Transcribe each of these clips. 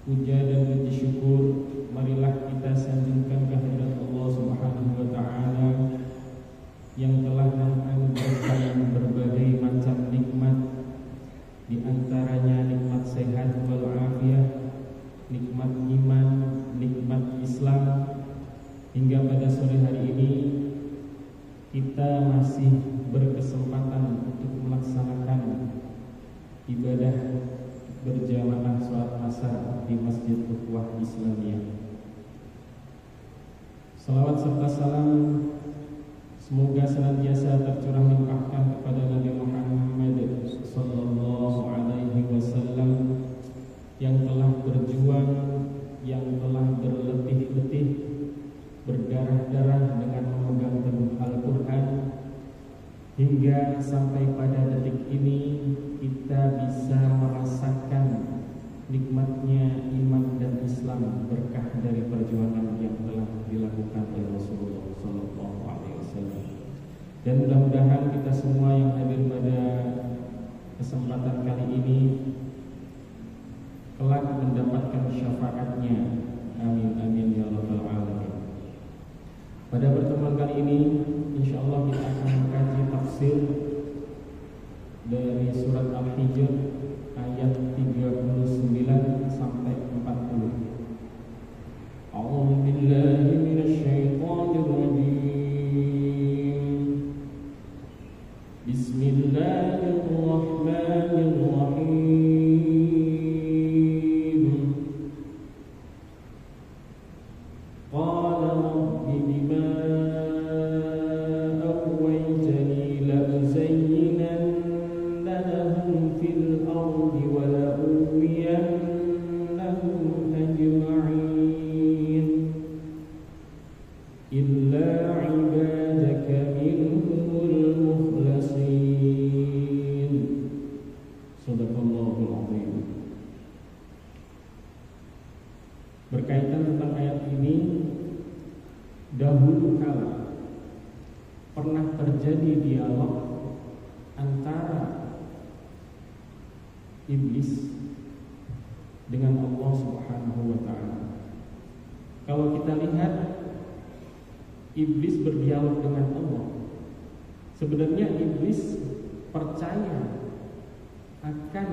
Puja dan puji syukur marilah kita sanjungkan kehadirat Allah Subhanahu wa taala yang telah menganugerahkan berbagai macam nikmat, di antaranya nikmat sehat wal afiat, nikmat iman, nikmat Islam. Hingga pada sore hari ini kita masih berkesempatan untuk melaksanakan ibadah berjamaah sholat asar di Masjid Ukhuwah Islamiyah. Salawat serta salam semoga senantiasa tercurah limpahkan kepada Nabi Muhammad sallallahu alaihi wasallam yang telah berjuang, yang telah berletih-letih, berdarah-darah dengan memegang teguh Al-Quran, hingga sampai pada detik ini kita bisa merasakan nikmatnya iman dan Islam berkah dari perjuangan yang telah dilakukan oleh Rasulullah sallallahu alaihi wasallam. Dan mudah-mudahan kita semua yang hadir pada kesempatan kali ini kelak mendapatkan syafaatnya. Amin amin ya rabbal alamin. Pada pertemuan kali ini insyaallah kita akan mengkaji tafsir dari surat Al-Hijr ayat 39 sampai 40. A'udzu billahi minasy syaithanir rajim. Bismillahirrahmanirrahim. Qala rabbi bima aghwaytani la'uzayyinanna lahum fil ardi wa la'ughwiyannahum ajma'in illa 'ibadaka minhumul mukhlasin. Shadaqallahul 'azim. Berkaitan tentang ayat ini, dahulu kala pernah terjadi dialog antara iblis dengan Allah Subhanahu wa taala. Kalau kita lihat iblis berdialog dengan Allah, sebenarnya iblis percaya akan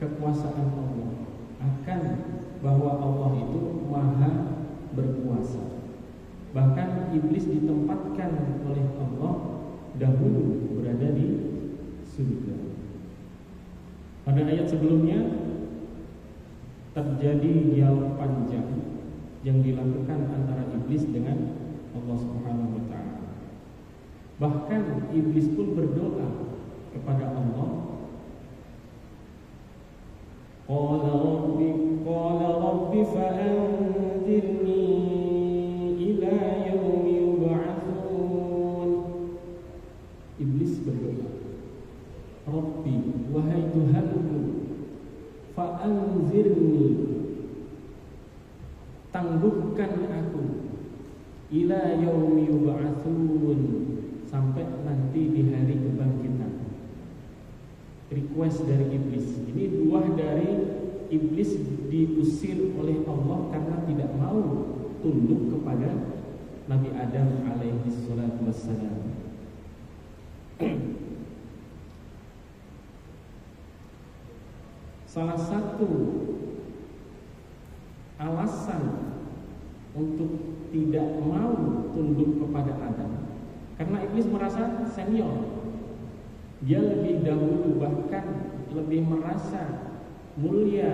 kekuasaan Allah, akan bahwa Allah itu maha berkuasa. Bahkan iblis ditempatkan oleh Allah dahulu berada di surga. Pada ayat sebelumnya terjadi dialog panjang yang dilakukan antara iblis dengan Allah Subhanahu wa taala. Bahkan iblis pun berdoa kepada Allah. Qala rabbi fa'anzirni ila yaumi yub'atsun. Iblis berdoa, Rabbi, wahai Tuhanku, fa'anzirni, tangguhkan aku, ila yaumi yub'atsun, sampai nanti di hari kebangkitan. Request dari iblis. Ini buah dari iblis diusir oleh Allah karena tidak mau tunduk kepada Nabi Adam alaihi salatu wassalam. Salah satu alasan untuk tidak mau tunduk kepada Adam karena iblis merasa senior. Dia lebih dahulu, bahkan lebih merasa mulia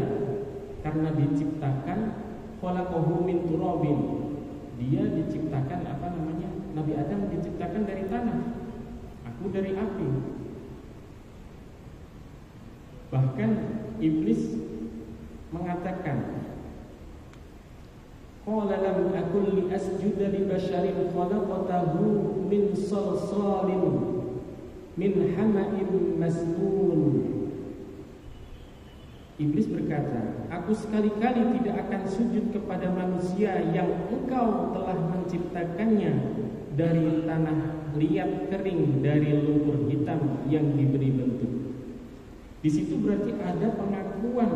karena diciptakan khalaqahu min turabin. Dia diciptakan Nabi Adam diciptakan dari tanah, aku dari api. Bahkan iblis mengatakan, qala lam akul li asjuda li basharin khalaqatahu min salsalin min hama'in masnun. Iblis berkata, aku sekali-kali tidak akan sujud kepada manusia yang engkau telah menciptakannya dari tanah liat kering, dari lumpur hitam yang diberi bentuk. Di situ berarti ada pengakuan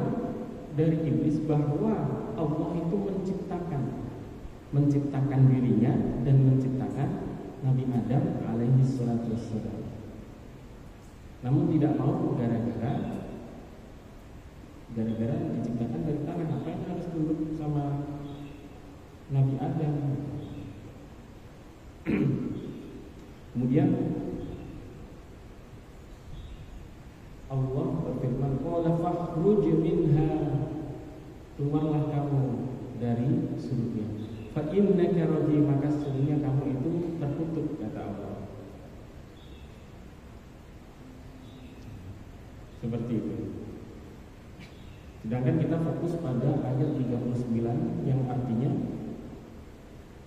dari iblis bahwa Allah itu menciptakan dirinya dan menciptakan Nabi Adam alaihi salatu wassalam. Namun tidak mau gara-gara diciptakan dari tanah, ngapain harus tunduk sama Nabi Adam. Kemudian Allah berfirman, qala fakhruj minha, keluarlah kamu dari surga. Fa innaka rajim, maka sesungguhnya kamu itu terkutuk, kata Allah. Seperti itu. Sedangkan kita fokus pada ayat 39 yang artinya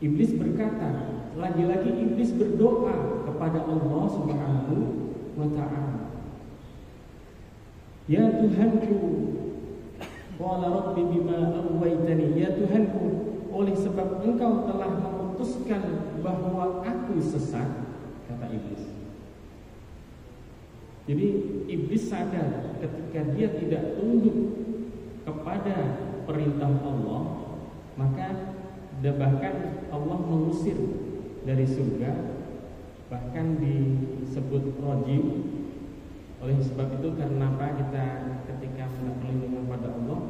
iblis berkata, lagi-lagi iblis berdoa kepada Allah Subhanahu wa ta'ala. Ya Tuhanku, qala rabbi bima aghwaytani, ya Tuhanku, oleh sebab Engkau telah memutuskan bahwa aku sesat, kata iblis. Jadi iblis sadar ketika dia tidak tunduk kepada perintah Allah, maka bahkan Allah mengusir dari surga, bahkan disebut rajim. Oleh sebab itu karena apa kita ketika berlindung kepada Allah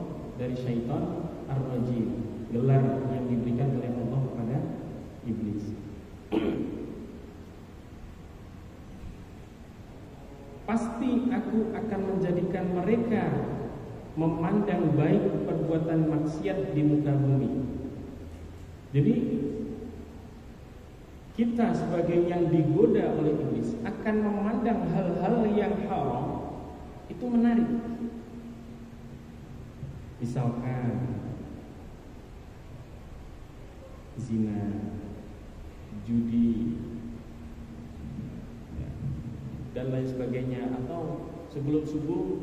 dari syaitan ar-rajim, gelar yang diberikan oleh Allah kepada iblis. Pasti aku akan menjadikan mereka memandang baik perbuatan maksiat di muka bumi. Jadi kita sebagai yang digoda oleh iblis akan memandang hal-hal yang haram itu menarik. Misalkan zina, judi, dan lain sebagainya. Atau sebelum subuh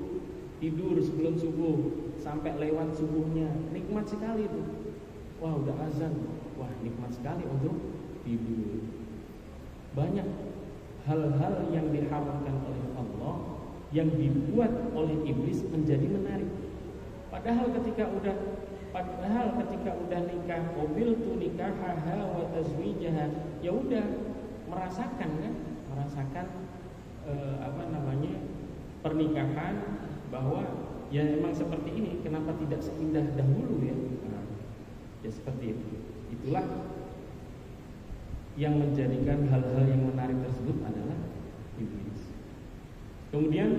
tidur, sebelum subuh sampai lewat subuhnya, nikmat sekali tuh. Wah, udah azan, wah nikmat sekali untuk tidur. Banyak hal-hal yang diharamkan oleh Allah yang dibuat oleh iblis menjadi menarik. Padahal ketika udah nikah, mobil tuh nikah wa tazwijaha, ya udah merasakan pernikahan, bahwa ya emang seperti ini, kenapa tidak seindah dahulu ya? Ya seperti itu. Itulah yang menjadikan hal-hal yang menarik tersebut adalah iblis. Kemudian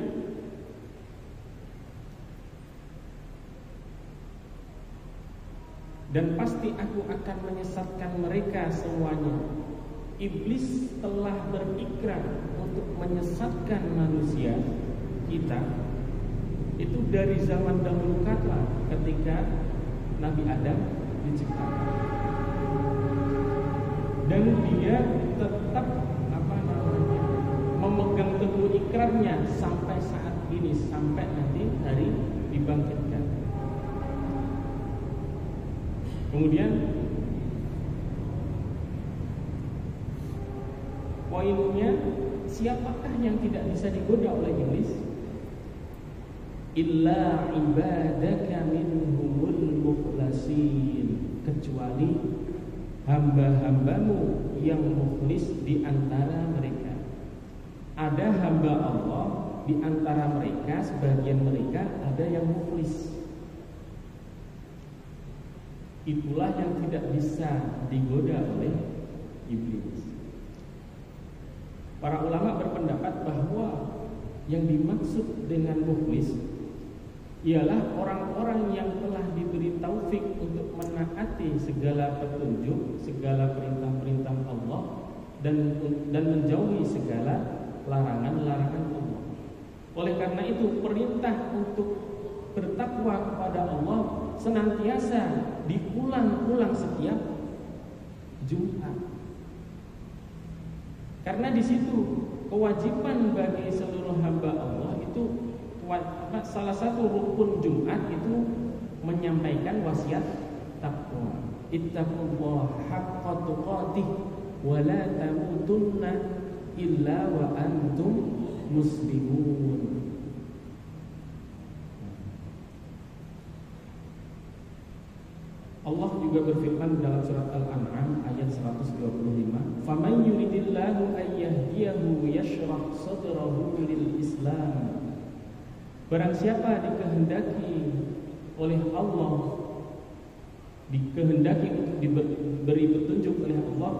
dan pasti aku akan menyesatkan mereka semuanya. Iblis telah berikrar untuk menyesatkan manusia kita itu dari zaman dahulu kala ketika Nabi Adam diciptakan. Dan dia tetap memegang teguh ikrarnya sampai saat ini, sampai nanti hari dibangkitkan. Kemudian poinnya, siapakah yang tidak bisa digoda oleh iblis? Illa ibadaka minhumul mukhlasin, kecuali hamba-hambamu yang mukhlis di antara mereka. Ada hamba Allah di antara mereka, sebagian mereka ada yang mukhlis. Itulah yang tidak bisa digoda oleh iblis. Para ulama berpendapat bahwa yang dimaksud dengan mukhlis ialah orang-orang yang telah diberi taufik untuk menaati segala petunjuk, segala perintah-perintah Allah, dan menjauhi segala larangan-larangan Allah. Oleh karena itu perintah untuk bertakwa kepada Allah senantiasa diulang-ulang setiap Jumat. Karena di situ kewajiban bagi seluruh hamba Allah itu salah satu rukun Jumat itu menyampaikan wasiat takwa. Ittaqullaha haqqa tuqatih wa la tamutunna illa wa antum muslimun. Allah juga berfirman dalam surat Al-An'am ayat 125, "Faman yuridillahu an yahdiyahu yashrah sadrahu lil Islam." Barang siapa dikehendaki oleh Allah, dikehendaki untuk diberi petunjuk oleh Allah,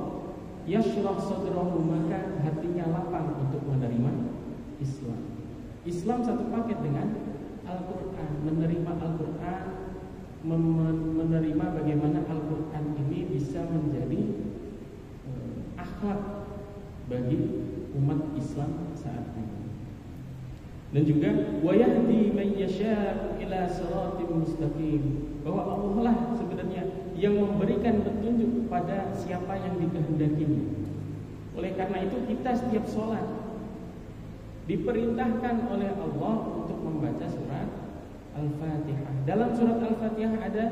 yashrah sadrahu, maka hatinya lapang untuk menerima Islam. Islam satu paket dengan Al-Quran, menerima Al-Quran, menerima bagaimana Al-Quran ini bisa menjadi akhlak bagi umat Islam saat ini. Dan juga wa yahdi man yasha'u ila siratim mustaqim, bahwa Allah lah sebenarnya yang memberikan petunjuk kepada siapa yang dikehendakinya. Oleh karena itu kita setiap sholat diperintahkan oleh Allah untuk membaca surat Al-Fatihah. Dalam surat Al-Fatihah ada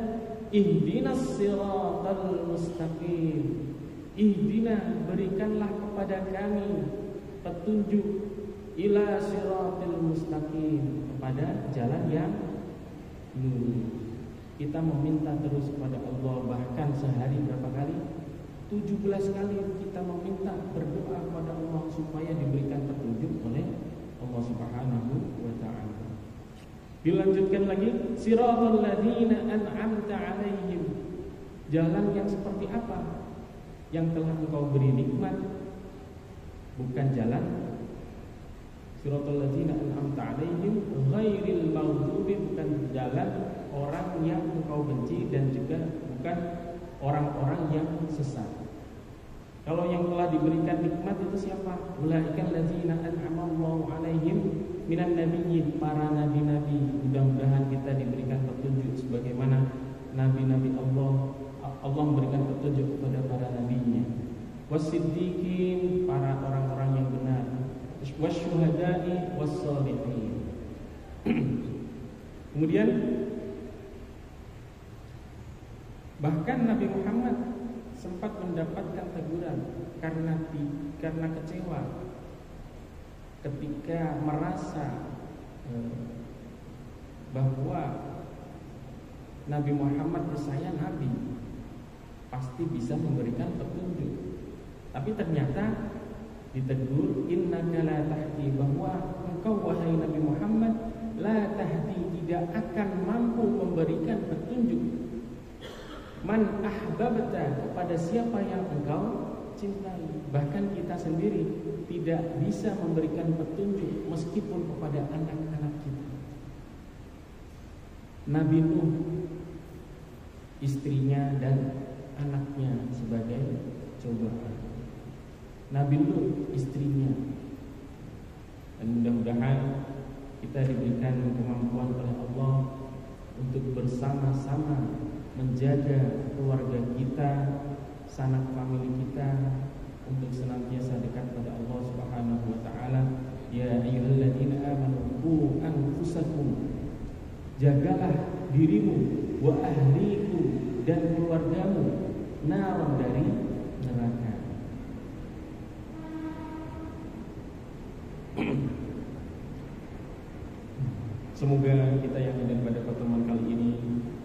ihdinas siratal mustaqim. Ihdina, berikanlah kepada kami petunjuk, ila siratil mustaqim, kepada jalan yang lurus. Kita meminta terus kepada Allah, bahkan sehari berapa kali? 17 kali kita meminta, berdoa kepada Allah supaya diberikan petunjuk oleh Allah Subhanahu wa ta'ala. Dilanjutkan lagi, siratal ladzina an'amta 'alaihim. Jalan yang seperti apa? Yang telah Engkau beri nikmat, bukan jalan siratal ladzina an'amta 'alaihim ghairil maghdubi, bukan jalan orang yang Engkau benci, dan juga bukan orang-orang yang sesat. Kalau yang telah diberikan nikmat itu siapa? Ulaikal ladzina an'ama Allahu 'alaihim minan nabiyyin, para nabi-nabi. Mudah-mudahan kita diberikan petunjuk sebagaimana nabi-nabi Allah memberikan petunjuk kepada para nabinya. Wasiddiqin, para orang-orang yang benar. Wasyuhada'i wassalihin. Kemudian bahkan Nabi Muhammad sempat mendapatkan teguran karena kecewa ketika merasa bahwa Nabi Muhammad, saya Nabi, pasti bisa memberikan petunjuk. Tapi ternyata ditegur, innaka la tahdi, bahwa engkau wahai Nabi Muhammad la tahdi, tidak akan mampu memberikan petunjuk, man ahbabta, kepada siapa yang engkau cintai. Bahkan kita sendiri tidak bisa memberikan petunjuk meskipun kepada anak-anak kita. Nabi Nuh, istrinya dan anaknya sebagai cobaan. Nabi Nuh, istrinya. Dan mudah-mudahan kita diberikan kemampuan oleh Allah untuk bersama-sama menjaga keluarga kita, sanak famili kita, untuk senantiasa dekat pada Allah Subhanahu wa ta'ala. Ya ayyuhalladzina amanu qu anfusakum, jagalah dirimu, wa ahlikum, dan keluargamu, naran, dari neraka. Semoga kita yang ada pada pertemuan kali ini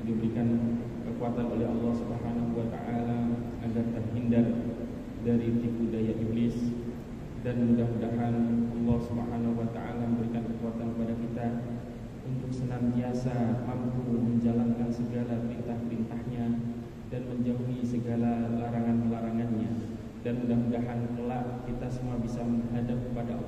diberikan kekuatan oleh Allah Subhanahu wa ta'ala agar terhindar dari tipu daya iblis, dan mudah-mudahan Allah Subhanahu wa ta'ala memberikan kekuatan kepada kita untuk senantiasa mampu menjalankan segala perintah-perintahnya dan menjauhi segala larangan-larangannya. Dan mudah-mudahan kelak kita semua bisa menghadap kepada